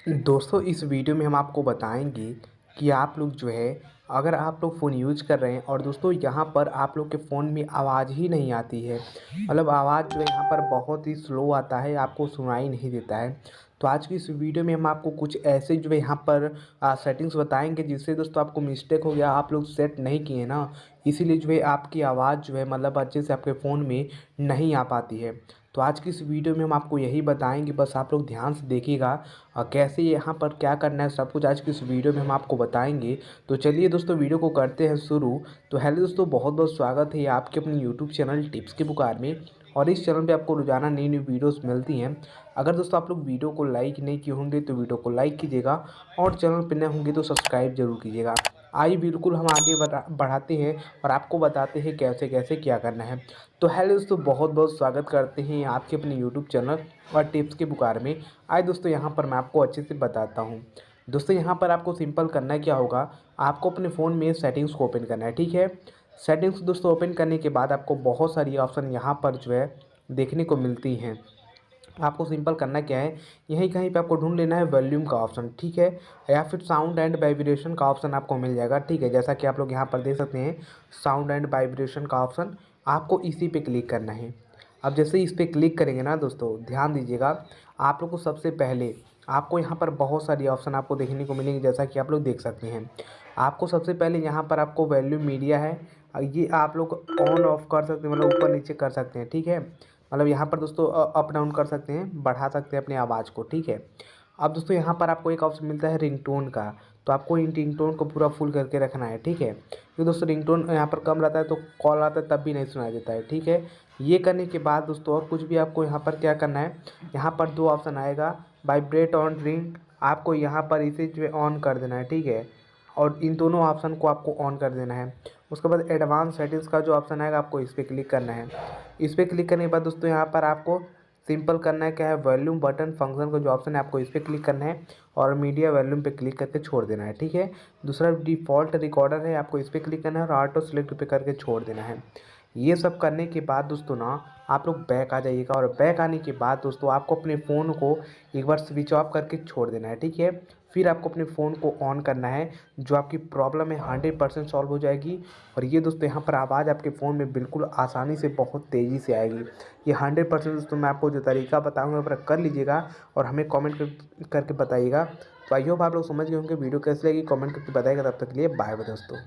दोस्तों इस वीडियो में हम आपको बताएंगे कि आप लोग जो है अगर आप लोग फ़ोन यूज कर रहे हैं और दोस्तों यहाँ पर आप लोग के फ़ोन में आवाज़ ही नहीं आती है, मतलब आवाज़ जो है यहाँ पर बहुत ही स्लो आता है, आपको सुनाई नहीं देता है। तो आज की इस वीडियो में हम आपको कुछ ऐसे जो है यहाँ पर सेटिंग्स बताएंगे जिससे दोस्तों आपको मिस्टेक हो गया, आप लोग सेट नहीं किए ना, इसीलिए जो है आपकी आवाज़ जो है मतलब अच्छे से आपके फ़ोन में नहीं आ पाती है। तो आज की इस वीडियो में हम आपको यही बताएंगे, बस आप लोग ध्यान से देखिएगा कैसे यहाँ पर क्या करना है, सब कुछ आज की इस वीडियो में हम आपको बताएंगे। तो चलिए दोस्तों वीडियो को करते हैं शुरू। तो हेलो दोस्तों, बहुत बहुत स्वागत है आपके अपने यूट्यूब चैनल टिप्स के पुकार में। और इस चैनल पे आपको रोजाना नई नई वीडियोस मिलती हैं। अगर दोस्तों आप लोग वीडियो को लाइक नहीं किए होंगे तो वीडियो को लाइक कीजिएगा और चैनल पर नए होंगे तो सब्सक्राइब जरूर कीजिएगा। आइए बिल्कुल हम आगे बढ़ाते हैं और आपको बताते हैं कैसे कैसे क्या करना है। तो हेलो दोस्तों, बहुत बहुत स्वागत करते हैं आपके अपने यूट्यूब चैनल और टिप्स के पुकार में। आइए दोस्तों यहाँ पर मैं आपको अच्छे से बताता हूँ। दोस्तों यहाँ पर आपको सिंपल करना है, क्या होगा, आपको अपने फ़ोन में सेटिंग्स को ओपन करना है, ठीक है। सेटिंग्स दोस्तों ओपन करने के बाद आपको बहुत सारी ऑप्शन यहाँ पर जो है देखने को मिलती हैं। आपको सिंपल करना क्या है, यहीं कहीं पे आपको ढूंढ लेना है वॉल्यूम का ऑप्शन, ठीक है, या फिर साउंड एंड वाइब्रेशन का ऑप्शन आपको मिल जाएगा, ठीक है। जैसा कि आप लोग यहाँ पर देख सकते हैं साउंड एंड वाइब्रेशन का ऑप्शन, आपको इसी पे क्लिक करना है। अब जैसे ही इस पर क्लिक करेंगे ना दोस्तों, ध्यान दीजिएगा, आप लोग को सबसे पहले आपको यहाँ पर बहुत सारी ऑप्शन आपको देखने को मिलेंगे, जैसा कि आप लोग देख सकते हैं। आपको सबसे पहले यहाँ पर आपको वॉल्यूम मीडिया है, ये आप लोग ऑन ऑफ कर सकते हैं, मतलब ऊपर नीचे कर सकते हैं, ठीक है। मतलब यहाँ पर दोस्तों अप डाउन कर सकते हैं, बढ़ा सकते हैं अपनी आवाज़ को, ठीक है। अब दोस्तों यहाँ पर आपको एक ऑप्शन मिलता है रिंगटोन का, तो आपको इन रिंगटोन को पूरा फुल करके रखना है, ठीक है। क्योंकि दोस्तों रिंगटोन यहाँ पर कम रहता है तो कॉल आता है तब भी नहीं सुनाई देता है, ठीक है। ये करने के बाद दोस्तों और कुछ भी आपको यहाँ पर क्या करना है, यहाँ पर दो ऑप्शन आएगा, वाइब्रेट ऑन रिंग, आपको यहाँ पर इसे जो है ऑन कर देना है, ठीक है। और इन दोनों ऑप्शन को आपको ऑन कर देना है। उसके बाद एडवांस सेटिंग्स का जो ऑप्शन आएगा आपको इस पर क्लिक करना है। इस पर क्लिक करने के बाद दोस्तों यहाँ पर आपको सिंपल करना है, क्या है, वॉल्यूम बटन फंक्शन का जो ऑप्शन है आपको इस पर क्लिक करना है और मीडिया वॉल्यूम पे क्लिक करके छोड़ देना है, ठीक है। दूसरा डिफ़ॉल्ट रिकॉर्डर है, आपको इस पर क्लिक करना है और ऑटो सेलेक्ट पे करके छोड़ देना है। ये सब करने के बाद दोस्तों ना आप लोग बैक आ जाइएगा और बैक आने के बाद दोस्तों आपको अपने फ़ोन को एक बार स्विच ऑफ करके छोड़ देना है, ठीक है। फिर आपको अपने फ़ोन को ऑन करना है, जो आपकी प्रॉब्लम है 100% सॉल्व हो जाएगी। और ये दोस्तों यहाँ पर आवाज़ आपके फ़ोन में बिल्कुल आसानी से बहुत तेज़ी से आएगी। ये 100% दोस्तों मैं आपको जो तरीका बताऊँगा वो कर लीजिएगा और हमें कमेंट करके बताइएगा। तो आई होप आप लोग समझ गए होंगे। वीडियो कैसी लगी कमेंट करके बताइएगा। तब तक के लिए बाय बाय दोस्तों।